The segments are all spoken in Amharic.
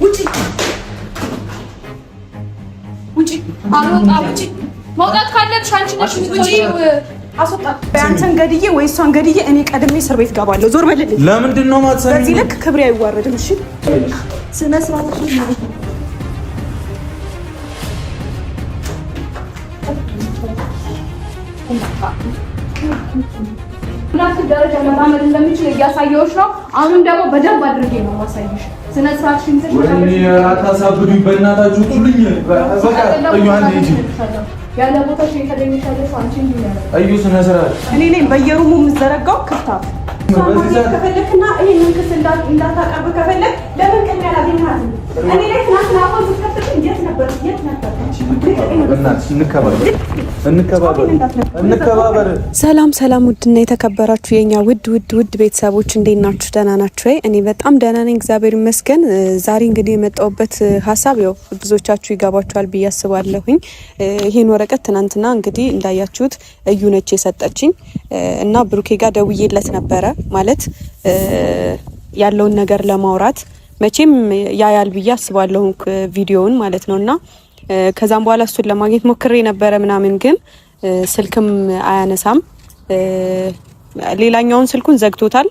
ውጪ መውጣት ካለብሽ አንቺ ነሽ የምትወጪው። አስወጣት። አንተን ገድዬ ወይ እሷን ገድዬ እኔ ቀድሜ እስር ቤት ገባለሁ። ዞር በልልኝ። ለምንድን ነው ማትሰሚኝ? በዚህ ልክ ክብሬ አይዋረድም። እሺ ስነ ስርዓት ሁለት ደረጃ መራመድ እንደምችል እያሳየሁሽ ነው። አሁንም ደግሞ በደንብ አድርጌ ነው ማሳየሽ። ስነ ስርዓት ሽንትሽ ወይ አታሳብዱኝ በእናታችሁ ሁሉኝ። በቃ እዩ አንዴ እንጂ ያለ ቦታሽ የተገኘሻለሽ አንቺ እንዴ ነው እዩ። ስነ ስርዓት እኔ ነኝ በየሩሙ የምዘረጋው ክፍታፍ ከፈለክና ይሄንን ክስ እንዳታቀርብ ከፈለክ ለምን ቀን ያላገኘሃት እኔ ላይ ትናንትና አሁን ዝከፍት የት ነበር? እንከባበር። ሰላም ውድና የተከበራችሁ የኛ ውድ ቤተሰቦች እንዴት ናችሁ? ደህና ናችሁ ወይ? እኔ በጣም ደህና ነኝ፣ እግዚአብሔር ይመስገን። ዛሬ እንግዲህ የመጣሁበት ሀሳብ ያው ብዙዎቻችሁ ይገባችኋል ብዬ አስባለሁኝ። ይሄን ወረቀት ትናንትና እንግዲህ እንዳያችሁት እዩ ነች የሰጠችኝ እና ብሩኬ ጋር ደውዬለት ነበረ ማለት ያለውን ነገር ለማውራት መቼም ያያል ብዬ አስባለሁ ቪዲዮውን ማለት ነውና ከዛም በኋላ እሱን ለማግኘት ሞክሬ ነበረ ምናምን ግን ስልክም አያነሳም። ሌላኛውን ስልኩን ዘግቶታል።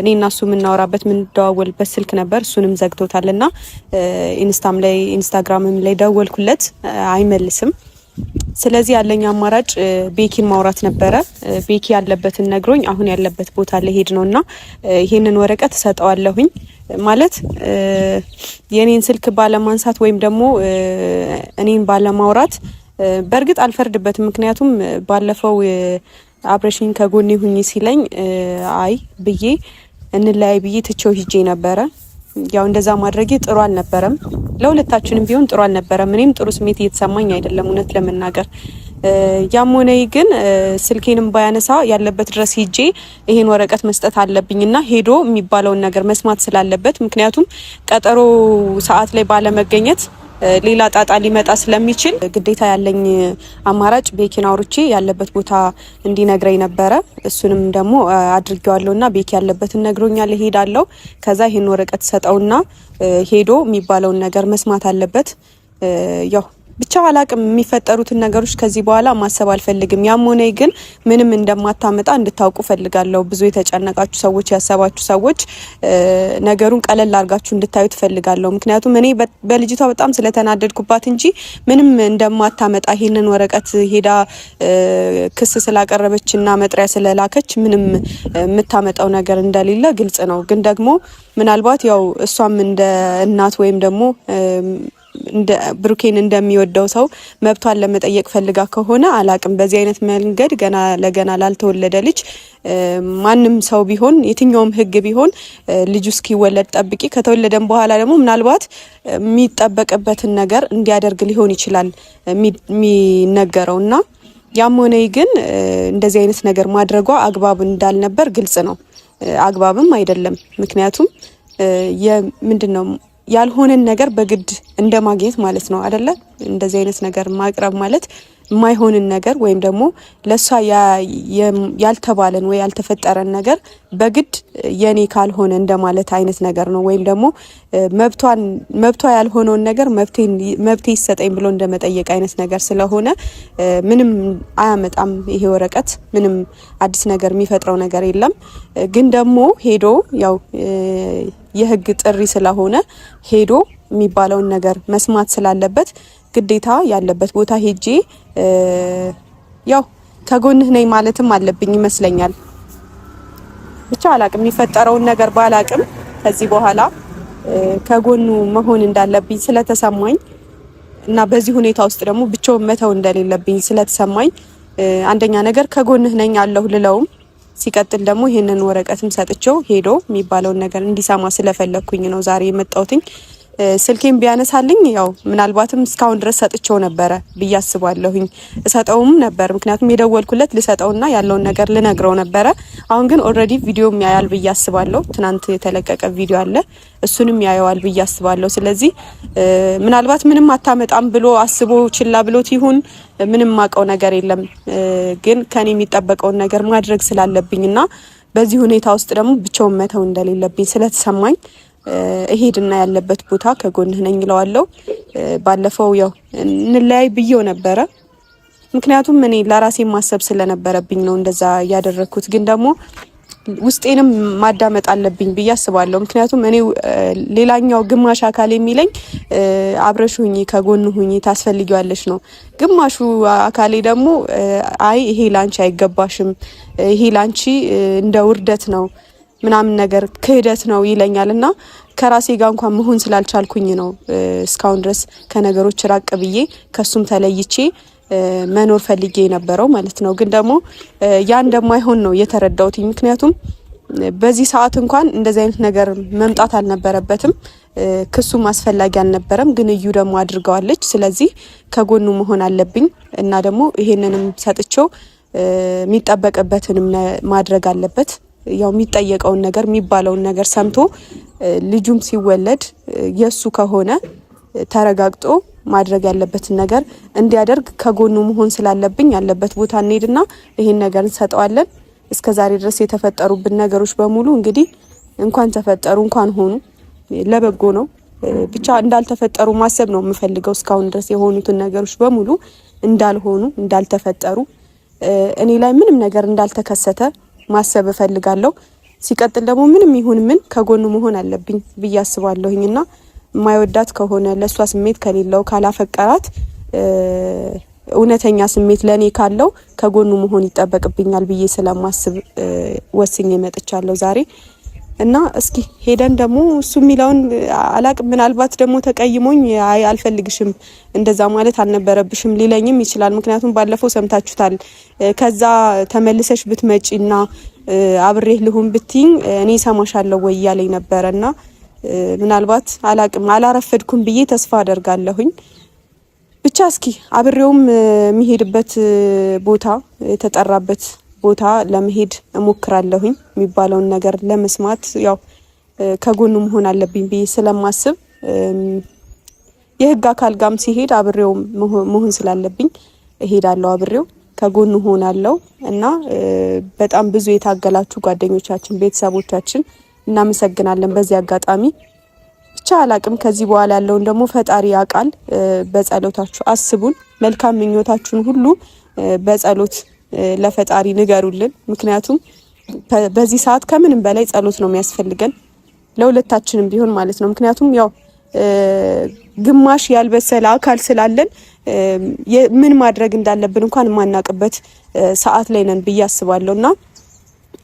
እኔና እሱ የምናወራበት የምንደዋወልበት ስልክ ነበር፣ እሱንም ዘግቶታልና ኢንስታግራምም ላይ ደወልኩለት አይመልስም። ስለዚህ ያለኝ አማራጭ ቤኪን ማውራት ነበረ። ቤኪ ያለበትን ነግሮኝ አሁን ያለበት ቦታ ላይ ሄድ ነውና ይሄንን ወረቀት ሰጠዋለሁኝ ማለት የኔን ስልክ ባለማንሳት ወይም ደግሞ እኔን ባለማውራት በእርግጥ አልፈርድበትም። ምክንያቱም ባለፈው አብረሽኝ ከጎኔ ሁኚ ሲለኝ አይ ብዬ እንለያይ ብዬ ትቼው ሂጄ ነበረ። ያው እንደዛ ማድረጌ ጥሩ አልነበረም፣ ለሁለታችንም ቢሆን ጥሩ አልነበረም። እኔም ጥሩ ስሜት እየተሰማኝ አይደለም እውነት ለመናገር። ያም ሆነ ግን ስልኬንም ባያነሳ ያለበት ድረስ ሂጄ ይሄን ወረቀት መስጠት አለብኝና ሄዶ የሚባለውን ነገር መስማት ስላለበት ምክንያቱም ቀጠሮ ሰዓት ላይ ባለመገኘት ሌላ ጣጣ ሊመጣ ስለሚችል ግዴታ ያለኝ አማራጭ ቤኪን አውርቼ ያለበት ቦታ እንዲነግረኝ ነበረ። እሱንም ደግሞ አድርጌዋለሁና ቤኪ ያለበትን ነግሮኛል። ሄዳለሁ። ከዛ ይሄን ወረቀት ሰጠውና ሄዶ የሚባለውን ነገር መስማት አለበት። ያው ብቻ አላቅም የሚፈጠሩትን ነገሮች ከዚህ በኋላ ማሰብ አልፈልግም። ያም ሆነ ግን ምንም እንደማታመጣ እንድታውቁ ፈልጋለሁ። ብዙ የተጨነቃችሁ ሰዎች፣ ያሰባችሁ ሰዎች ነገሩን ቀለል አድርጋችሁ እንድታዩት ፈልጋለሁ። ምክንያቱም እኔ በልጅቷ በጣም ስለተናደድኩባት እንጂ ምንም እንደማታመጣ ይሄንን ወረቀት ሄዳ ክስ ስላቀረበችና መጥሪያ ስለላከች ምንም የምታመጣው ነገር እንደሌለ ግልጽ ነው። ግን ደግሞ ምናልባት ያው እሷም እንደ እናት ወይም ደግሞ እንደ ብሩኬን እንደሚወደው ሰው መብቷን ለመጠየቅ ፈልጋ ከሆነ አላቅም። በዚህ አይነት መንገድ ገና ላልተወለደ ልጅ ማንም ሰው ቢሆን የትኛውም ሕግ ቢሆን ልጁ እስኪወለድ ጠብቂ፣ ከተወለደም በኋላ ደግሞ ምናልባት የሚጠበቅበትን ነገር እንዲያደርግ ሊሆን ይችላል የሚነገረውና ያም ሆነ ግን እንደዚህ አይነት ነገር ማድረጓ አግባብ እንዳልነበር ግልጽ ነው። አግባብም አይደለም። ምክንያቱም ምንድነው ያልሆነን ነገር በግድ እንደማግኘት ማለት ነው አይደለ? እንደዚህ አይነት ነገር ማቅረብ ማለት የማይሆንን ነገር ወይም ደግሞ ለሷ ያልተባለን ወይ ያልተፈጠረን ነገር በግድ የኔ ካልሆነ እንደማለት አይነት ነገር ነው። ወይም ደግሞ መብቷ ያልሆነውን ነገር መብቴ ይሰጠኝ ብሎ እንደመጠየቅ አይነት ነገር ስለሆነ ምንም አያመጣም ይሄ ወረቀት። ምንም አዲስ ነገር የሚፈጥረው ነገር የለም። ግን ደግሞ ሄዶ ያው የህግ ጥሪ ስለሆነ ሄዶ የሚባለውን ነገር መስማት ስላለበት ግዴታ ያለበት ቦታ ሄጄ ያው ከጎንህ ነኝ ማለትም አለብኝ ይመስለኛል። ብቻ አላቅም የሚፈጠረውን ነገር ባላቅም ከዚህ በኋላ ከጎኑ መሆን እንዳለብኝ ስለተሰማኝ እና በዚህ ሁኔታ ውስጥ ደግሞ ብቻውን መተው እንደሌለብኝ ስለተሰማኝ አንደኛ ነገር ከጎንህ ነኝ አለሁ ልለውም፣ ሲቀጥል ደግሞ ይሄንን ወረቀትም ሰጥቼው ሄዶ የሚባለውን ነገር እንዲሰማ ስለፈለኩኝ ነው ዛሬ የመጣሁትኝ። ስልኬን ቢያነሳልኝ ያው ምናልባትም እስካሁን ድረስ ሰጥቼው ነበረ ብዬ አስባለሁኝ። እሰጠውም ነበር ምክንያቱም የደወልኩለት ልሰጠውና ያለውን ነገር ልነግረው ነበረ። አሁን ግን ኦልሬዲ ቪዲዮም ያያል ብዬ አስባለሁ። ትናንት የተለቀቀ ቪዲዮ አለ፣ እሱንም ያየዋል ብዬ አስባለሁ። ስለዚህ ምናልባት ምንም አታመጣም ብሎ አስቦ ችላ ብሎት ይሁን ምንም ማቀው ነገር የለም። ግን ከኔ የሚጠበቀውን ነገር ማድረግ ስላለብኝና በዚህ ሁኔታ ውስጥ ደግሞ ብቻውን መተው እንደሌለብኝ ስለተሰማኝ እሄድና ያለበት ቦታ ከጎንህ ነኝ እለዋለሁ። ባለፈው ያው እንለያይ ብዬው ነበረ። ምክንያቱም እኔ ለራሴ ማሰብ ስለነበረብኝ ነው እንደዛ ያደረኩት። ግን ደግሞ ውስጤንም ማዳመጥ አለብኝ ብዬ አስባለሁ። ምክንያቱም እኔ ሌላኛው ግማሽ አካል የሚለኝ አብረሽ ሁኚ፣ ከጎን ሁኚ፣ ታስፈልጊዋለሽ ነው። ግማሹ አካሌ ደግሞ አይ ይሄ ላንቺ አይገባሽም፣ ይሄ ላንቺ እንደ ውርደት ነው ምናምን ነገር ክህደት ነው ይለኛል። እና ከራሴ ጋር እንኳን መሆን ስላልቻልኩኝ ነው እስካሁን ድረስ ከነገሮች ራቅ ብዬ ከሱም ተለይቼ መኖር ፈልጌ የነበረው ማለት ነው። ግን ደግሞ ያ እንደማይሆን ነው የተረዳሁት። ምክንያቱም በዚህ ሰዓት እንኳን እንደዚህ አይነት ነገር መምጣት አልነበረበትም። ክሱም አስፈላጊ አልነበረም። ግን እዩ ደግሞ አድርገዋለች። ስለዚህ ከጎኑ መሆን አለብኝ እና ደግሞ ይሄንንም ሰጥቼው የሚጠበቅበትንም ማድረግ አለበት። ያው የሚጠየቀውን ነገር የሚባለውን ነገር ሰምቶ ልጁም ሲወለድ የሱ ከሆነ ተረጋግጦ ማድረግ ያለበትን ነገር እንዲያደርግ ከጎኑ መሆን ስላለብኝ ያለበት ቦታ እንሄድና ይሄን ነገር እንሰጠዋለን። እስከዛሬ ድረስ የተፈጠሩብን ነገሮች በሙሉ እንግዲህ እንኳን ተፈጠሩ እንኳን ሆኑ ለበጎ ነው። ብቻ እንዳልተፈጠሩ ማሰብ ነው የምፈልገው። እስካሁን ድረስ የሆኑትን ነገሮች በሙሉ እንዳልሆኑ እንዳልተፈጠሩ፣ እኔ ላይ ምንም ነገር እንዳልተከሰተ ማሰብ እፈልጋለሁ። ሲቀጥል ደግሞ ምንም ይሁን ምን ከጎኑ መሆን አለብኝ ብዬ አስባለሁኝና ማይወዳት ከሆነ ለሷ ስሜት ከሌለው ካላፈቀራት እውነተኛ ስሜት ለኔ ካለው ከጎኑ መሆን ይጠበቅብኛል ብዬ ስለማስብ ወስኜ መጥቻለሁ ዛሬ። እና እስኪ ሄደን ደግሞ እሱ የሚለውን አላቅ ምናልባት ደግሞ ተቀይሞኝ አይ አልፈልግሽም እንደዛ ማለት አልነበረብሽም ሊለኝም ይችላል። ምክንያቱም ባለፈው ሰምታችሁታል። ከዛ ተመልሰሽ ብትመጪና አብሬህ ልሁን ብትኝ እኔ ሰማሻለሁ ወይ ያለኝ ነበርና ምናልባት አላቅም አላረፈድኩም ብዬ ተስፋ አደርጋለሁኝ። ብቻ እስኪ አብሬውም የሚሄድበት ቦታ የተጠራበት ቦታ ለመሄድ እሞክራለሁኝ። የሚባለውን ነገር ለመስማት ያው ከጎኑ መሆን አለብኝ ብዬ ስለማስብ የህግ አካል ጋም ሲሄድ አብሬው መሆን ስላለብኝ እሄዳለሁ። አብሬው ከጎኑ ሆናለሁ እና በጣም ብዙ የታገላችሁ ጓደኞቻችን፣ ቤተሰቦቻችን እናመሰግናለን። በዚህ አጋጣሚ ብቻ አላቅም ከዚህ በኋላ ያለውን ደግሞ ፈጣሪ ያውቃል። በጸሎታችሁ አስቡን። መልካም ምኞታችሁን ሁሉ በጸሎት ለፈጣሪ ንገሩልን። ምክንያቱም በዚህ ሰዓት ከምንም በላይ ጸሎት ነው የሚያስፈልገን ለሁለታችንም ቢሆን ማለት ነው። ምክንያቱም ያው ግማሽ ያልበሰለ አካል ስላለን ምን ማድረግ እንዳለብን እንኳን የማናውቅበት ሰዓት ላይ ነን ብዬ አስባለሁና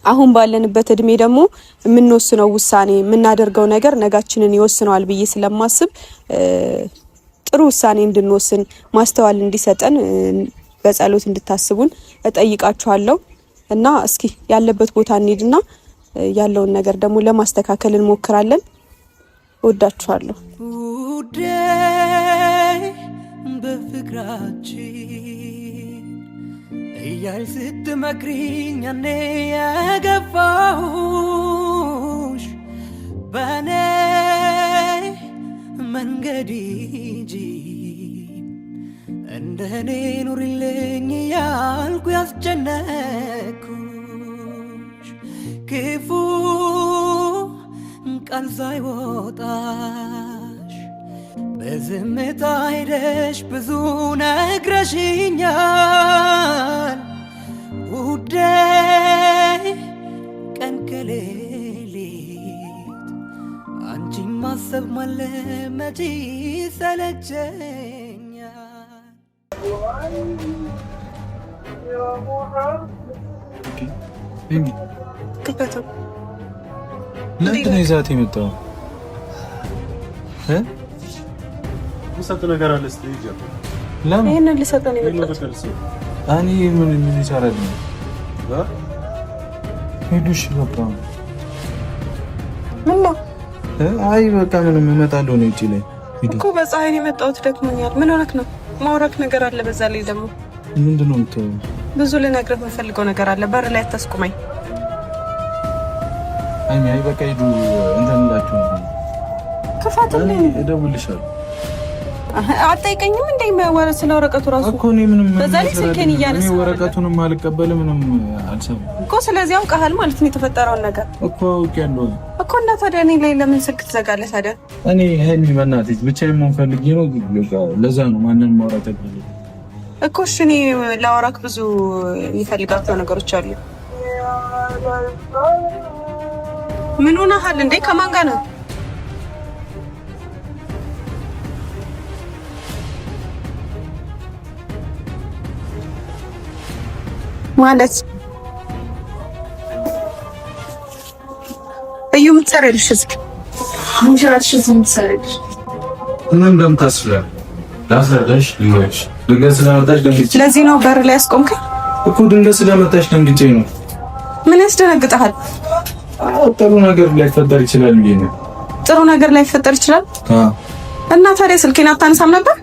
አሁን ባለንበት እድሜ ደግሞ የምንወስነው ውሳኔ የምናደርገው ነገር ነጋችንን ይወስነዋል ብዬ ስለማስብ ጥሩ ውሳኔ እንድንወስን ማስተዋል እንዲሰጠን በጸሎት እንድታስቡን እጠይቃችኋለሁ። እና እስኪ ያለበት ቦታ እንሂድና ያለውን ነገር ደግሞ ለማስተካከል እንሞክራለን። ወዳችኋለሁ። ውዴ በፍቅራችን እያልሽ ስትመክሪኝ እኔ የገባሁሽ በኔ መንገድ ሂጂ እንደኔ ኑሪልኝ ያልኩ ያስጨነቅኩሽ ክፉ ቃል ሳይወጣሽ በዝምታ ሄደሽ ብዙ ነግረሽኛል ውዴ ቀን ከሌሊት አንቺን ማሰብ ማለመቼ ሰለቸኛል። ለምንድን ነው ይዛት የመጣው? ሰጥ ነገር አለ ስትይ ለምን ይሄንን ልሰጠን የመጣው? እኔ ምን ይሰራል? ሄዱሽ በቃ ምን ነው? አይ በቃ ምንም እመጣለሁ ነው እቺ ላይ እኮ በፀሐይ ነው የመጣሁት። ደክሞኛል። ምን ሆነክ ነው? ማውራክ ነገር አለ። በዛ ላይ ደግሞ ምንድነው የምትለው? ብዙ ልነግርህ የምፈልገው ነገር አለ። በር ላይ አታስቁመኝ። አይ በቃ ሂዱ እንትን እንዳችሁ ነው። ክፋትልኝ። እደውልልሻለሁ። አትጠይቀኝም እንዴ? ማወራስ ስለ ወረቀቱ ራሱ እኮ እኔ ምንም በዛ ላይ ስልኬን እያነሳ እኔ ወረቀቱንም አልቀበልም ምንም አልሰማም እኮ። ስለዚህ አውቀሃል ማለት ነው የተፈጠረውን ነገር እኮ አውቄያለሁ እኮ። እና ታዲያ እኔ ላይ ለምን ስልክ ትዘጋለህ ታዲያ? እኔ ሀይሚ በእናትሽ ብቻዬን መሆን ፈልጌ ነው። ለዛ ነው ማንንም ማውራት አልፈልግም እኮ። እሺ እኔ ላወራክ ብዙ የሚፈልጋቸው ነገሮች አሉ። ምን ሆነሃል እንዴ? ከማን ጋር ነው? ማለት እዩ ምትሰሪልሽ እዚህ አንቺ ምትሰሪልሽ ምን እንደምታስበው ላስረዳሽ። ድንገት ስለመጣሽ ደንግጬ። ስለዚህ ነው በር ላይ ያስቆምከኝ እኮ። ድንገት ስለመጣሽ ደንግጬ ነው። ምን ያስደነግጣል? ጥሩ ነገር ላይፈጠር ይችላል ብዬ ነው። ጥሩ ነገር ላይፈጠር ይችላል? እና ታዲያ ስልኬን አታነሳም ነበር?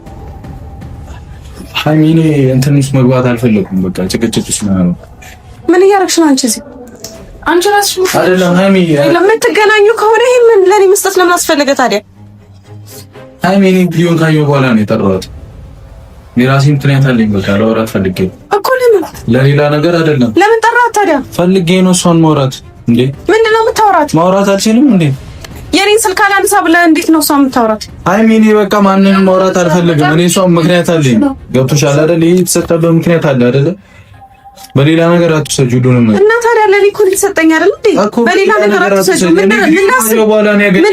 ሀይሚ እኔ እንትን ውስጥ መግባት አልፈለኩም። በቃ ጭቅጭቅ ውስጥ ነው። ምን እያደረግሽ ነው አንቺ እዚህ? አንቺ ራስሽ አይደለም ሀይሚ፣ ለምትገናኙ ከሆነ ይሄ ምን ለኔ መስጠት ለምን አስፈለገ ታዲያ? ሀይሚ እኔ ቪዲዮን ካየሁ በኋላ ነው የጠራሁት። የራሴ ምክንያት አለኝ። በቃ ላወራት ፈልጌ እኮ። ለምን? ለሌላ ነገር አይደለም። ለምን ጠራሁት ታዲያ? ፈልጌ ነው እሷን ማውራት። እንዴ ምንድነው የምታወራት? ማውራት አልችልም እንዴ? የኔን ስልክ አላንሳ ብለህ እንዴት ነው እሷን የምታወራት? ሀይሚ እኔ በቃ ማንንም ማውራት አልፈልግም። እኔ እሷን ምክንያት አለኝ። ገብቶሻል አይደል? ይሄ የተሰጠበት ምክንያት አለ አይደል? በሌላ ነገር አትሰጁ ሁሉንም። እና ታዲያ ለኔ እኮ የተሰጠኝ አይደል እንዴ? በሌላ ነገር አትሰጁ። ምን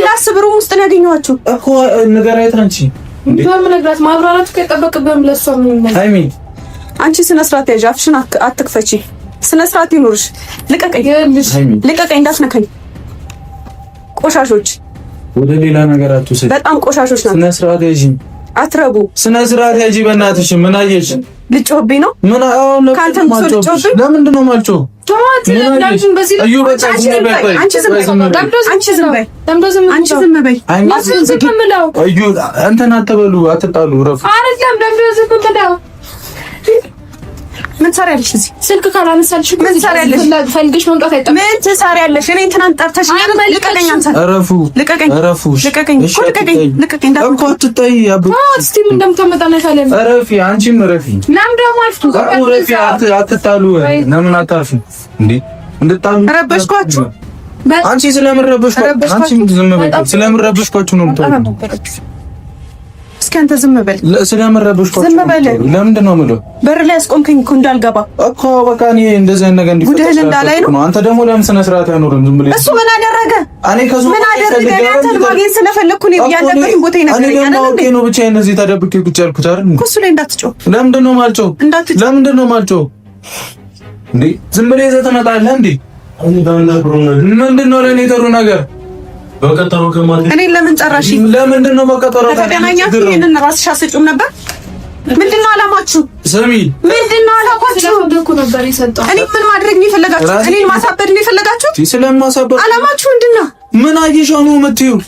ላስብ? ሩም ውስጥ ነው ያገኘኋችሁ እኮ። ንገሪያት አንቺ እንዴ። ነግራት ማብራራት ከጠበቅብህም ለሷ ምን ይመጣ? ሀይሚ አንቺ ስነ ስርዓት ያዥ። አፍሽን አትክፈቺ። ስነ ስርዓት ይኑርሽ። ልቀቀኝ፣ ልቀቀኝ፣ እንዳትነካኝ። ቆሻሾች ወደ ሌላ ነገር አትወሰጂ። በጣም ቆሻሾች ናቸው። ስነ ስርዓት ያዥ። አትረቡ። ስነ ስርዓት ያዥ። በእናትሽ ምን አየሽ? ልጮህብኝ ነው? ምን አሁን ካንተም ልጮህብኝ? ለምንድን ነው የማልጮህ? እዩ በቃ አንቺ ዝም በይ። አንቺ ዝም በይ። አንቺ ዝም በይ። እዩ እንትን አትበሉ፣ አትጣሉ። ረፍ አይደለም ለምንድን ዝም ብለው ምን ትሰሪያለሽ እዚህ? ስልክ ካላነሳልሽ ምን ትሰሪያለሽ? ፈልግሽ መምጣት አይጠበቅም። ምን ትሰሪያለሽ? እኔን ትናንት ጠርተሽ ልቀቀኝ። አንተ እረፉ፣ ልቀቀኝ፣ እረፉ፣ ልቀቀኝ፣ ልቀቀኝ። እኮ አትጠይ። እስቲ ምን እንደምታመጣ ነው ካለም እረፊ። አንቺም እረፊ። ለምን ደግሞ አልኩ እረፊ። አትጣሉ። ለምን አታርፉ እንዴ? እንድጣሉ ረበሽኳችሁ። አንቺ ስለምረበሽኳችሁ፣ አንቺም ዝም በይ። ስለምረበሽኳችሁ ነው የምታውቁት። እስኪ አንተ ዝም በል። ስለምረበሽኳችሁ ዝም በል። ለምንድን ነው የምለው? በር ላይ አስቆምከኝ እኮ እንዳልገባ እኮ። በቃ እኔ እንደዚህ አይነት ነገር ጉድህን እንዳላይ ነው። አንተ ደግሞ ለምን ስነ ስርዓት አይኖርም? ዝም ብለህ እሱ ምን አደረገ? እኔ ከሱ ምን አደረገ? አንተ ማግኘት ስለፈለኩ ነው ያለበት ቦታ ይነገረኛል። እኔ ደግሞ ኦኬ ነው ብቻ እነዚህ ተደብቄ ቁጭ ያልኩት አይደል? እሱ ላይ እንዳትጮህ። ለምንድን ነው የማልጮህ? ለምንድን ነው የማልጮህ እንዴ? ዝም ብለህ ይዘህ ትመጣለህ እንዴ? ምንድን ነው ለእኔ ጥሩ ነገር? በቀጠሮ ከማለት እኔ ለምን ጠራሽ? ለምንድን ነው በቀጠሮ ተገናኛችሁ? ይሄንን ራስሽ አስጩም ነበር። ምንድን ነው አላማችሁ? ስሚ፣ ምንድን ነው አላማችሁ? ደኩ ነበር የሰጠው። እኔ ምን ማድረግ ነው የፈለጋችሁት? እኔን ማሳበድ ነው የፈለጋችሁት? ስለማሳበድ አላማችሁ ምንድን ነው? ምን አየሽ ነው የምትይው?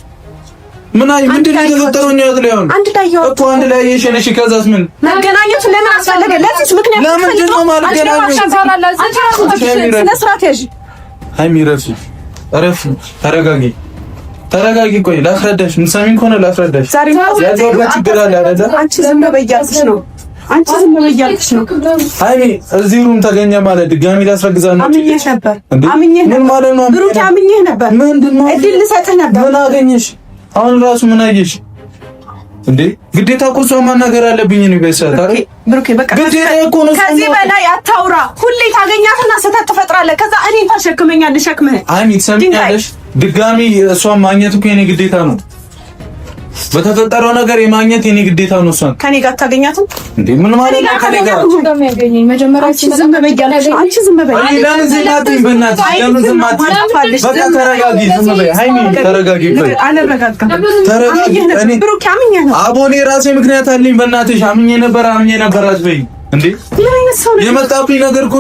ምን አይ ምንድን ነው የተፈጠረው? ነው ያለው አንድ ላይ እኮ አንድ ላይ አየሽ ነሽ። ከዛስ ምን መገናኘቱ ለምን አስፈለገ? ለዚህ ምክንያት ለምንድን ነው ማልገናኘው? ስነ ስርዓት ያዥ። ሀይሚ ረፊ፣ ረፊ፣ ተረጋጊ፣ ተረጋጊ። ቆይ ላስረዳሽ። ምሳሚን ከሆነ ላስረዳሽ። ያለው ችግር አለ አይደል? አንቺ ዝም በይ እያልኩሽ ነው። አንቺ ዝም በይ እያልኩሽ ነው። ሀይሚ እዚህ ሩም ተገኘ ማለት ድጋሚ ላስረግዛ ነው። አምኜሽ ነበር። አምኜሽ ምን ማለት ነው? ብሩክ አምኜሽ ነበር። ምንድን ነው እድል ልሰጥህ ነበር። ምን አገኘሽ? አሁን ራሱ ምን አየሽ እንዴ? ግዴታ እኮ እሷን ማናገር አለብኝ ነው በሰዓት አይደል? ብሩክ በቃ ግዴታ እኮ ነው። ከዚህ በላይ አታውራ። ሁሌ ታገኛትና ስህተት ትፈጥራለህ። ከዛ እኔን ታሸክመኛለሽ። ሸክመህ ሀይሚ ትሰሚኛለሽ? ድጋሚ እሷን ማግኘት እኮ የኔ ግዴታ ነው። በተፈጠረው ነገር የማግኘት የኔ ግዴታ ነው። እሷን ከኔ ጋር ታገኛትም እንዴ? ምን ማለት ነው? ከኔ ጋር እንደሚያገኘኝ መጀመሪያ ዝም በይ ያለሽ አንቺ ዝም በይ። ለምን ዝም አትይም? በእናትሽ ለምን ዝም አትይም? በቃ ተረጋጊ። ዝም በይ ሀይሚ ተረጋጊ። ቆይ አልረጋጋም። ተረጋጊ። እኔ ብሩክ አምኜ ነው። አቦኔ ራሴ ምክንያት አለኝ። በእናትሽ አምኜ ነበር አትበይ እንዴ? የመጣብኝ ነገር እኮ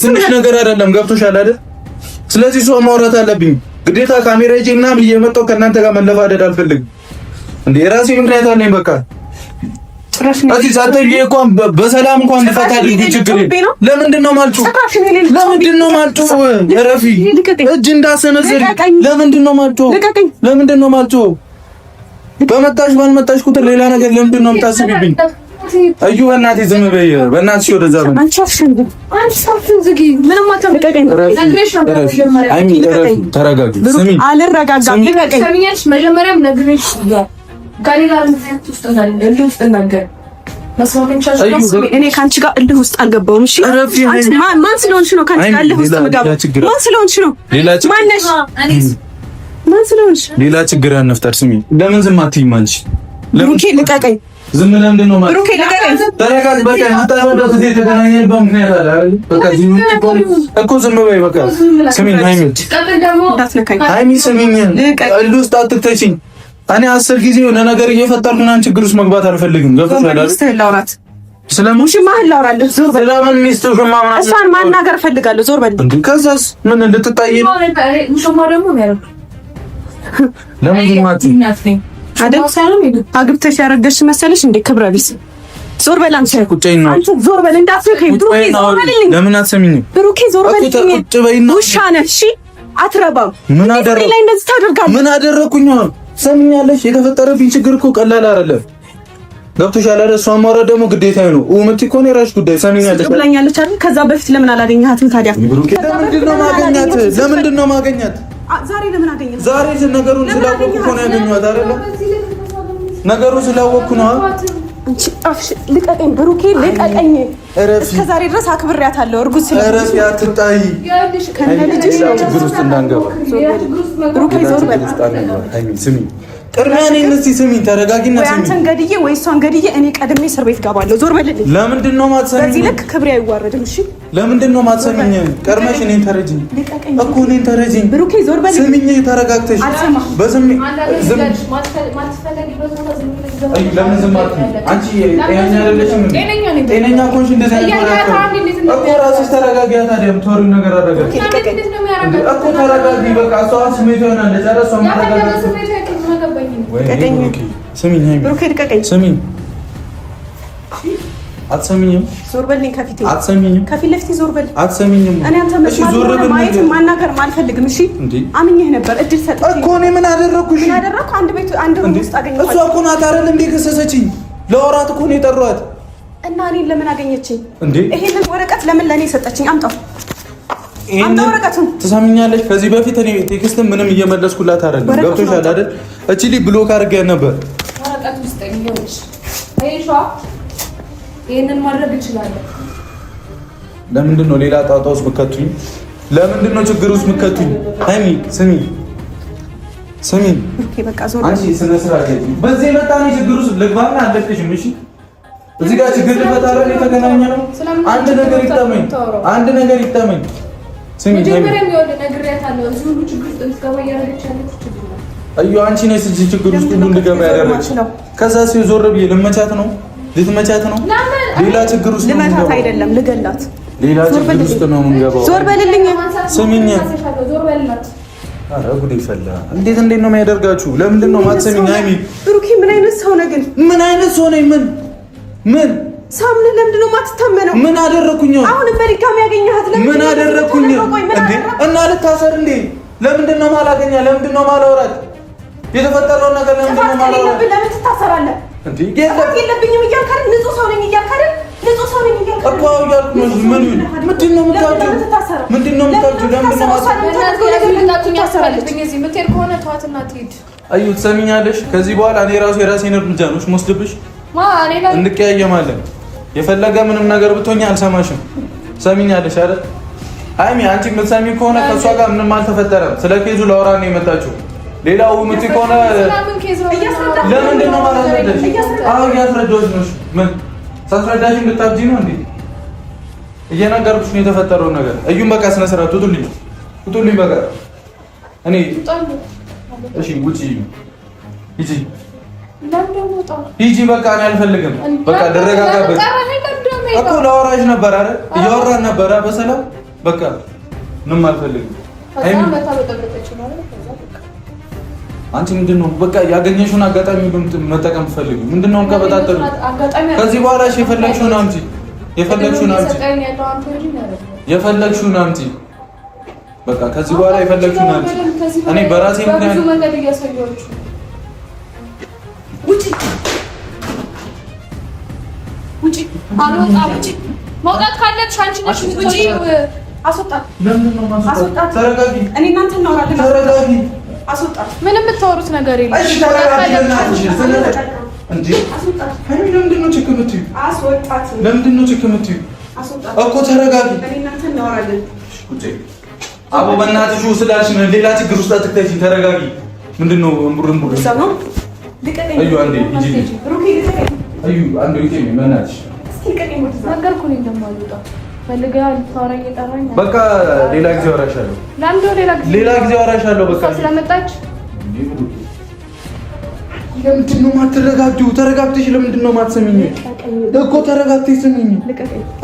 ትንሽ ነገር አይደለም። ገብቶሻል አይደል? ስለዚህ ሰው ማውራት አለብኝ ግዴታ። ካሜራ ይዤ ምናምን እየመጣሁ ከእናንተ ጋር መለፋደድ አልፈልግም እንዴ? የራሴ ምክንያት አለኝ። በቃ እዚህ ሳትሄጂ እንኳን በሰላም እንኳን እንፈታለን። ችግር ለምንድን ነው ማልጮህ? ለምንድን ነው ማልጮህ? ረፊ እጅ እንዳሰነዝር ለምንድን ነው ማልጮህ? ለምንድን ነው ማልጮህ በመጣሽ ባልመጣሽ ቁጥር ሌላ ነገር ለምንድን ነው የምታስቢብኝ? እዩ በእናትህ ዝም በይ፣ በእናትሽ ወደዛ ነው። አንቺ አፍሽን ዝጊ። ምንም አታውቅም። ተረጋጊ። ስሚ አልረጋጋም። ሰሚኛሽ መጀመሪያም ነግሬሽ ጋሊላ ውስጥ ነገር እኔ ከአንቺ ጋር እልህ ውስጥ አልገባሁም። እሺ ማን ስለሆንሽ ነው ከአንቺ ጋር እልህ ውስጥ የምገባው? ማን ስለሆንሽ ነው? ማነሽ? ማን ስለሆንሽ? ሌላ ችግር አንፍጠር። ስሚ ለምን ዝም አትይም አንቺ? ብሩኬ ልቀቀኝ። ዝም ለምንድን ነው ማለት? ብሩኬ ልቀቀኝ። ተረጋጊ። በቃ አታወራው። እዚህ የተገናኘንበት ምክንያት አለ አይደል? በቃ ዝም እኮ ዝም በይ በቃ። ስሚኝ ሃይሚ፣ ሃይሚ ስሚኝ፣ እልህ ውስጥ አትክተሽኝ። እኔ 10 ጊዜ የሆነ ነገር እየፈጠርኩ ምናምን ችግር ውስጥ መግባት አልፈልግም። ገብቶሻል አይደል? ስለሙሽ ማህል ላውራለሁ። ዞር በል። ስለምን ሚስጥር ማማና እሷን ማናገር ፈልጋለሁ። ዞር በል። ከዛስ ምን ልትጣይ ነው? ሙሽማ ደግሞ ነው ለምን ዝማት አይደል? አግብተሽ ያረገሽ መሰለሽ እንዴ? ክብረ ቢስ ዞር በል። አንቺ ቁጭይና አንቺ ዞር በል። እንዳትነካኝ ብሩኬ። ዞር በልልኝ። ለምን አትሰሚኝም? ብሩኬ ዞር በልልኝ። ውሻ ነህ። እሺ አትረባም። ምን አደረኩ? ላይ እንደዚህ ታደርጋለህ? ምን አደረኩኝ? ሰሚኛለሽ? የተፈጠረብኝ ችግር እኮ ቀላል አይደለም። ገብቶሻል አይደል? እሷን ማውራት ደግሞ ግዴታዬ ነው። ኡምቲ እኮ ነው የራስሽ ጉዳይ። ሰሚኛለሽ ብላኛለች አይደል? ከዛ በፊት ለምን አላገኘሃትም ታዲያ? ብሩኬ ለምንድን ነው ማገኛት? ለምንድን ነው ማገኛት? ዛሬ ለምን አገኘሃት? ዛሬ ነገሩን ስላወቅኩ እኮ ነው ያገኘኋት አይደል? ነገሩን ስላወቅኩ ነው። አንቺ አፍሽ ልቀቀኝ ብሩኬ፣ ልቀቀኝ። እስከ ዛሬ ድረስ አክብሬያታለሁ። እርጉዝ ስለሆነ እረፍ፣ ያትጣይ ከነ ልጅሽ ችግር ውስጥ እንዳንገባ ብሩኬ ዞር በል። ሃይሚ ስሚ፣ ቅድሚያ እኔን እስኪ ስሚኝ፣ ተረጋጊና ስሚኝ። አንተን ገድዬ ወይ እሷን ገድዬ እኔ ቀድሜ እስር ቤት ገባለሁ። ዞር በልልኝ። ለምንድን ነው ማትሰሚኝ? በዚህ ልክ ክብሬ አይዋረድም። እሺ ለምንድን ነው ማትሰሚኝ? ቀድመሽ እኔን ተረጂኝ እኮ እኔን ተረጂኝ። ብሩኬ ዞር በልልኝ። ስሚኝ፣ ተረጋግተሽ በስሚ ዝም ለምን ዝም አትይም? አንቺ ጤነኛ አይደለሽም። ጤነኛ ኮንሽ እንደዚህ እኮ ራስሽ ተረጋጊ። ታዲያ የምትወሪው ነገር አደረገ እኮ ተረጋጊ። በቃ እሷ ስሜት ይሆናለች አይደል? እሷ ማረጋጋት ስሚኝ ሃይሚ፣ ብሩኬ ልቀቀኝ። ስሚኝ፣ አትሰሚኝም? ዞር በልኝ ከፊቴ። አትሰሚኝም? ከፊት ለፊቴ ዞር በል። አትሰሚኝም? እኔ አንተ ማየት ማናገር አልፈልግም። እሺ አምኜህ ነበር፣ እድል ሰጥቼ እኮ እኔ ምን አደረኩሽ? ምን አደረኩ? አንድ ውስጥ አገኘኋት። እሷ እኮ ናት አይደል እንዴ ከሰሰችኝ? ለወራት እኮ ነው የጠሯት። እና እኔን ለምን አገኘችኝ እንዴ? ይሄንን ወረቀት ለምን ለኔ ሰጠችኝ? አምጣው ወረቀቱን። ትሰሚኛለሽ? ከዚህ በፊት እኔ ቴክስትን ምንም እየመለስኩላት አይደለም። ገብቶሻል አይደል? እቺ ልጅ ብሎክ አድርጌያት ነበር። ወረቀት ውስጥ ነው አይሻ። ይሄንን ማድረግ እችላለሁ። ለምንድን ነው ሌላ ጣጣ ውስጥ ምከቱኝ? ለምንድን ነው ችግር ውስጥ ምከቱኝ? ሃይሚ ስሚ ስሚ፣ ኦኬ በቃ ዞር አንቺ ስነ ስርዓት ያለሽ በዚህ መጣ ነው ችግር ውስጥ ልግባና አለቅሽም። እሺ እዚህ ጋር ችግር ልፈታረ የተገናኘ ነው። አንድ ነገር ይጠመኝ፣ አንድ ነገር ይጠመኝ። ስሚ መጀመሪያም ይወደ ነግሬያታለሁ። እዚህ ሁሉ ችግር ውስጥ እንድትገባ እያደረገች ያለች ችግር ነው። አዩ አንቺ ነሽ እዚህ ችግር ውስጥ ሁሉ እንድገባ ያደረገች። ከዛ ሲው ዞር ብዬ ልመቻት ነው ልትመቻት ነው። ሌላ ችግር ውስጥ ልመታት አይደለም ልገላት። ሌላ ችግር ውስጥ ነው የምንገባው። ዞር በልልኝ። ስሚኝ፣ ዞር በልላት። አረ ጉዴ ፈላ። እንዴት ነው የሚያደርጋችሁ? ለምንድን ነው ማትሰሚኝ? ሃይሚ ብሩኬ ምን አይነት ሰው ነህ ግን? ምን አይነት ሰው ነኝ? ምን ሳምን ለምንድን ነው የማትታመነው? ምን አደረኩኝ? አሁንም በድጋሚ ያገኘሃት ለምን? ምን አደረኩኝ እንዴ? እና ልታሰር እንዴ? ለምንድን ነው ማላገኛ? ለምንድን ነው ማላወራት? የተፈጠረውን ነገር ለምንድን ነው ማላወራት? ለምን ትታሰራለህ እንዴ? የለብኝም እያልክ አይደል? ንጹህ ሰው ነኝ እያልክ አይደል? ንጹህ ሰው ነኝ እያልክ እኮ እያልኩ ነው። ምንድን ነው የምታወሪው? ምንድን ነው የምታወሪው? ለምንድን ነው የምትሄድ ከሆነ ተዋትና ትሄድ። አዩ ትሰሚኛለሽ? ከዚህ በኋላ እኔ ራሱ የራሴን እርምጃ ነው የምወስድብሽ። እንቀያየማለን። የፈለገ ምንም ነገር ብትሆኝ አልሰማሽም። ሰሚኛለሽ አይደል? ሃይሚ አንቺ የምትሰሚ ከሆነ ከእሷ ጋር ምንም አልተፈጠረም። ስለ ኬዙ ላውራ ነው የመጣችው። ሌላው ምት ከሆነ ለምንድን ነው ማለት ነው? አዎ እያስረዳሁሽ ነው። ምን ሳስረዳሽ እንድታብጂ ነው እንዴ? እየነገርኩሽ ነው የተፈጠረውን ነገር። እዩም በቃ ስነ ስርዓት ውጡልኝ፣ ውጡልኝ በቃ እኔ እሺ ውጪ ሂጂ ሂጂ በቃ እኔ አልፈልግም። በቃ ደረጋጋበት እኮ ላወራሽ ነበር አይደል? እያወራን ነበር በሰላም በቃ ምንም አልፈልግም። አንቺ ምንድን ነው በቃ ያገኘሽውን አጋጣሚ መጠቀም ትፈልጊው? ምንድን ነው እንቀበጣጠሩ? ከዚህ በኋላ እሺ የፈለግሽውን አምጪ፣ የፈለግሽውን አምጪ፣ የፈለግሽውን አምጪ። በቃ ከዚህ በኋላ የፈለግሽውን አምጪ። እኔ በራሴ ምክንያት ውጪ። አልወጣም። ውጪ። መውጣት ካለብሽ አንቺ ነሽ። ውጪ። አስወጣት። ለምንድን ነው ማስወጣት? ተረጋጊ። እኔ እናንተ እናወራለን። ተረጋጊ። አስወጣት። ምንም የምታወሩት ነገር የለም። እሺ ተረጋጊ። እንዴ አስወጣት። ለምንድን ነው ችግር የምትይው? አስወጣት። ለምንድን ነው ችግር የምትይው? አስወጣት እኮ ተረጋጊ። እኔ እናንተ እናወራለን። አቦ በእናትሽ ስላልሽ ነው ሌላ ችግር ውስጥ አትክተቺ። ተረጋጊ። ምንድን ነው እምቡር ሰው ልቀቀኝ። እዩ አንዴ ሂጂ። ሩኪ ልቀቀኝ። እዩ አንዴ ልቀቀኝ። በእናትሽ እስኪ ልቀቀኝ። ነገርኩህ እንደማልወጣ ፈልገሃል። ልታወራኝ የጠራኝ በቃ ሌላ ጊዜ አወራሻለሁ። ለምንድን ነው ሌላ ጊዜ አወራሻለሁ። በቃ ስለመጣች ለምንድን ነው የማትረጋጊው? ተረጋግተሽ ለምንድን ነው የማትሰሚኝ? እኮ ተረጋግተሽ ስሚኝ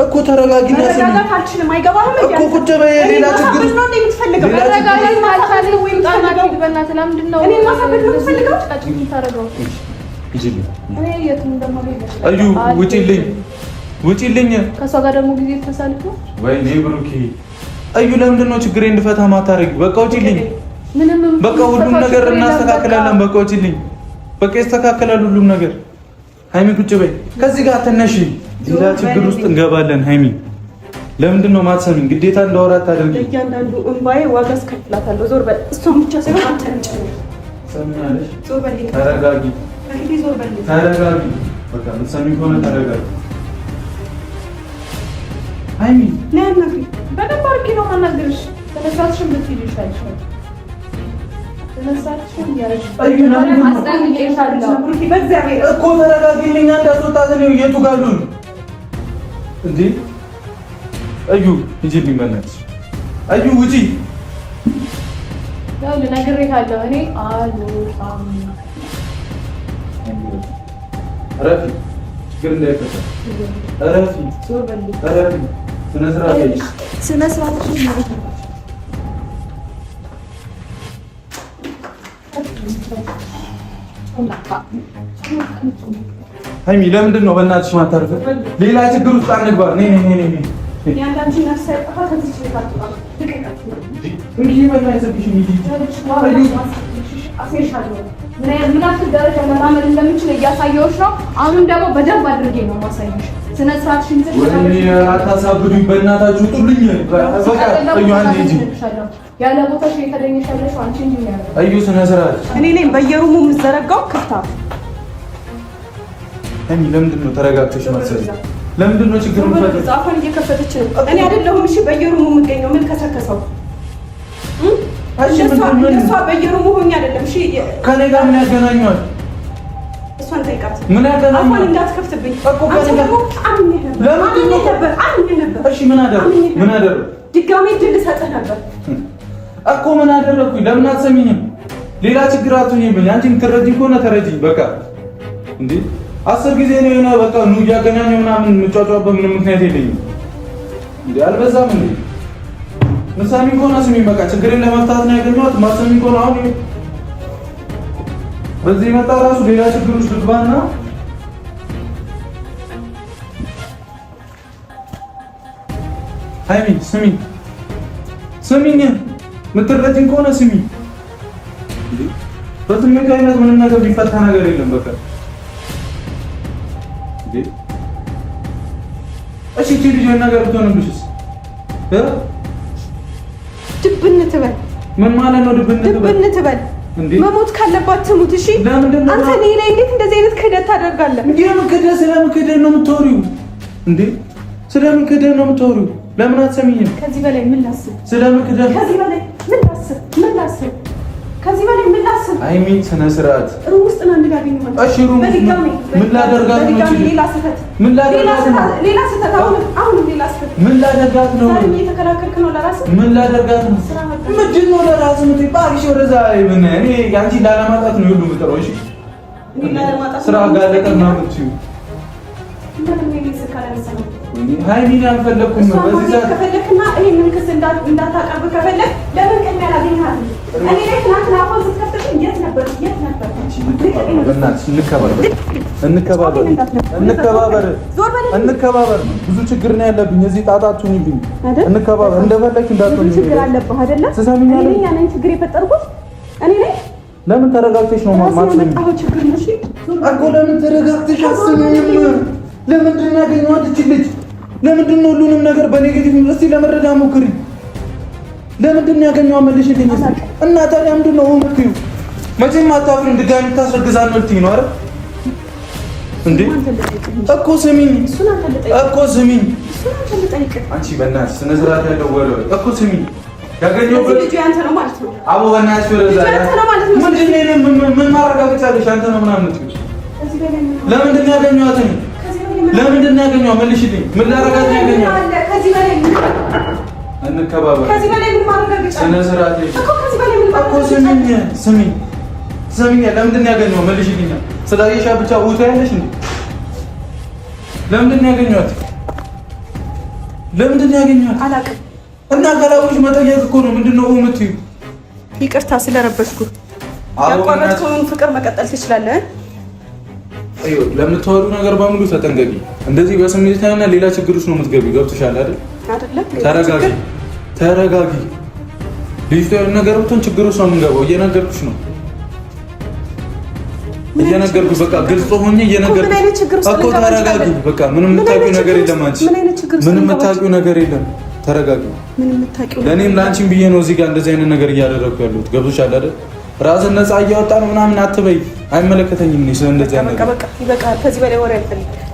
እኮ ተረጋጊና ስሚኝ። መረጋጋት አልችልም። አይገባህም እኮ ቁጭ በይ። ሌላ ችግር ነው እንዴ የምትፈልገው? መረጋጋት ካልቻለ ወይም ታናግሪኝ። በእናትህ ለምንድን ነው እኔ ማሳበድ ነው የምትፈልገው? ጫጭኝ የምታደርገው? ሂጂልኝ። እኔ የትም እንደማልሄድ እዩ ውጪልኝ፣ ውጪልኝ። ከእሷ ጋር ደግሞ ጊዜ ተሳልፎ ወይኔ ብሩኬ። እዩ ለምንድን ነው ችግሬን እንድፈታ ማታረጊ? በቃ ውጪልኝ። ምንም በቃ ሁሉም ነገር እናስተካክላለን። በቃ ውጪልኝ። በቃ ይስተካከላል ሁሉም ነገር። ሃይሚ ቁጭ በይ። ከዚህ ጋር ተነሺ። ሌላ ችግር ውስጥ እንገባለን። ሃይሚ ለምንድን ነው ማትሰሚኝ? ግዴታ እንዳወራት ታደርጊ። እያንዳንዱ እንባዬ ዋጋ አስከፍላታለሁ። ዞር በል። እሷን ብቻ ሳይሆን አንተንም ጭምር። ሰሚያለሽ? ዞር በል። ተረጋጊ፣ ዞር በል። ተረጋጊ። በቃ የምትሰሚኝ ከሆነ ተረጋጊ። ሃይሚ ነይ በደንብ አድርጌ ነው የማናግርሽ። ተነሳሽን ብትሄጂ ይሻልሻል። እኮ ተረጋጊልኝ። እንዳትወጣት ነው የቱ ጋር ነው እንዴ? እዩ ሂጂልኝ በእናትሽ። እዩ ውጪ። ያው ልነግርሻለሁ እኔ አልወጣም። እረፊ፣ ችግር እንዳይፈጠር እረፊ፣ እረፊ። ስነ ስርዓትሽን ማለት ነው። ሃይሚ ለምንድን ነው በእናትሽ ማታርፈው? ሌላ ችግር ውስጥ አንግባ። ነይ ነይ ነይ ነይ። ያንዳንቺ ነፍስ አይጠፋ። ከዚህ ቤት አትወጣም። ልቀቃችሁ። እንግዲህ በእናትሽ ምን ያክል ደረጃ መራመድ እንደምችል እያሳየሁሽ ነው። አሁንም ደግሞ በደንብ አድርጌ ነው ማሳየሽ። ስነ ስርዓትሽን አታሳብዱኝ በእናታችሁ። ውጡልኝ። በቃ እዩ አንዴ እንጂ ያለ ቦታሽ የተገኘሽ ያለሽ አንቺ እንጂ ነው ያለው። እዩ ስነ ስርዓት። እኔ ነኝ በየሩሙ የምዘረጋው ክፍታፍ። ሃይሚ ለምንድን ነው ተረጋግተሽ ማሰብ? ለምንድን ነው ችግሩን ፈተሽ? ጻፋን እየከፈተች ነው። እኔ አይደለሁም እሺ በየሩሙ የምገኘው። ምን ከሰከሰው? እሷ በየሩሙ ሆኜ አይደለም እሺ። ከኔ ጋር ምን ያገናኛል? እሷን ጠይቃት። ምን ያገናኛል? አሁን እንዳትከፍትብኝ እኮ ከኔ ጋር ነበር። እሺ ምን አደረግ? ድጋሜ ድል ሰጥህ ነበር እኮ። ምን አደረግኩኝ? ለምን አትሰሚኝም? ሌላ ችግር አትሁኝብኝ። አንቺ የምትረጂኝ ከሆነ ተረጂኝ። በቃ እንዴ 10 ጊዜ ነው የሆነ በቃ ኑ እያገናኘ ምናምን የምጫጫበት ምንም ምክንያት የለኝም እንዴ። አልበዛም እንዴ? ምሳሚኝ ከሆነ ስሚኝ። በቃ ችግሬን ለመፍታት ነው ያገኘኋት። ማሰሚኝ ከሆነ አሁን በዚህ መጣ ራሱ ሌላ ችግር ውስጥ ልግባና ሃይሚ ስሚኝ፣ ስሚኝ። የምትረጂኝ ከሆነ ስሚኝ። በስሜት አይነት ምንም ነገር ቢፈታ ነገር የለም። በቃ እሺ እቺ ልጅ ነገር ብትሆንብሽስ? ድብን ትበል። ምን ማለት ነው ድብን ትበል? መሞት ካለባት ትሙት። እሺ አንተ እኔ ላይ እንዴት እንደዚህ አይነት ክህደት ታደርጋለህ? ስለምን ክህደት ነው የምታወሪው እንዴ? ስለምን ክህደት ነው የምታወሪው? ለምን አትሰሚኝም? ከዚህ በላይ ምን ላስብ? ስለምን ክህደት? ከዚህ በላይ ምን ላስብ? ከዚህ በላይ ምን ላስብ? ሃይሚ ስነ ስርዓት። ሩም ውስጥ ነው እንድጋገኘው። እሺ ሩም በድጋሚ ምን ላደርጋት ነው? ሌላ ስህተት፣ ምን ላደርጋት ነው? ሌላ ስህተት፣ አሁን ሌላ ስህተት። ምን ላደርጋት ነው? ዛሬ እየተከላከልክ ነው ለራስህ። ምን ላደርጋት ነው? ምንድን ነው ለራስህ የምትባልሽ? ወደዛ ምን እኔ ያንቺ ላለማጣት ነው ሁሉ የምጠራው። እሺ ስራ ጋለጠ ነው የምትይው። ሃይሚን አልፈለኩም። በዚህ ሰዓት ከፈለክና ይሄንን ክስ እንዳታቀርብ ከፈለክ ለምን ቀን ያላገኘሃት? እኔ ላይ ትናንትና አሁን ስትከፍትልኝ የት ነበር? እንከባበር። ብዙ ችግር ነው ያለብኝ እዚህ። ጣጣችሁን ይብኝ። እንከባበር። እንደፈለክ እንዳትሆኝ። ችግር አለብህ አይደለ? ትሰሚኛለሽ? እኔ ነኝ ችግር የፈጠርኩት እኔ ነኝ። ለምን ተረጋግተሽ ነው ማማጽኝ? ችግር ነው። እሺ እኮ ለምን ተረጋግተሽ አስቢኝም? ለምንድን ነው ያገኘኋት እቺ ልጅ? ለምንድን ነው ሁሉንም ነገር በኔጌቲቭ እስቲ ለመረዳት ሞክሪ። ለምንድን ነው ያገኘኋት መልሽልኝ። እና ታዲያ ምንድን ነው የምትይው? መቼም አታፍሪም። ድጋሚ ታስረግዛለህ ልትይኝ ነው አይደል እንዴ? እኮ ስሚኝ እኮ ስሚኝ። አንቺ በእናትሽ ስነ ስርዓት ያለው ወሬ እኮ ስሚኝ። ያገኘሁት ልጅ ያንተ ነው ማለት ነው። አቦ በእናትሽ ወረዛ ምንድን ነው ምን ማረጋገጫለሽ? አንተ ነው ምናምን የምትይው? ለምንድን ነው ያገኘኋት? ለምንድን ነው ያገኘኋት? መልሽልኝ። ምን ላረጋት ነው ያገኘኋት? ከዚህ በላይ እንከባበር። ከዚህ በላይ ምን ማረጋገጫ? ስነ ስርዓት እኮ ከዚህ በላይ ምን እኮ ስሚኝ ስሚኝ ስሚኝ። ለምንድን ነው ያገኘኋት? መልሽልኝ። ስላየሻ ብቻ ውጣ ያለሽ እንዴ? ለምንድን ነው ያገኘኋት? ለምንድን ነው ያገኘኋት? አላውቅም። እና ካላወቅሽ መጠየቅ እኮ ነው። ምንድን ነው የምትይው? ይቅርታ ስለረበሽኩ። ያቋረጥከውን ፍቅር መቀጠል ትችላለህ። አይዮ ለምትወሩ ነገር በሙሉ ተጠንቀቂ። እንደዚህ በስሜትና ሌላ ችግር ውስጥ ነው የምትገቢው። ገብቶሻል አይደል? ተረጋጊ ተረጋጊ። ልጅቷ ነገር ብትሆን ችግር ውስጥ ነው የምንገባው። እየነገርኩሽ ነው እየነገርኩሽ በቃ ግልጽ ሆኜ እየነገርኩሽ እኮ ተረጋጊ። በቃ ምንም የምታውቂው ነገር የለም አንቺ ምንም የምታውቂው ነገር የለም። ተረጋጊ። ለእኔም ለአንቺም ብዬ ነው እዚህ ጋር እንደዚህ አይነት ነገር እያደረኩ ያለሁት። ገብቶሻል አይደል? ራስን ነፃ እያወጣ ነው ምናምን አትበይ። አይመለከተኝም። እኔ ስለ እንደዚህ አይነት በቃ ይበቃል። ከዚህ በላይ ወሬ አልፈልግም።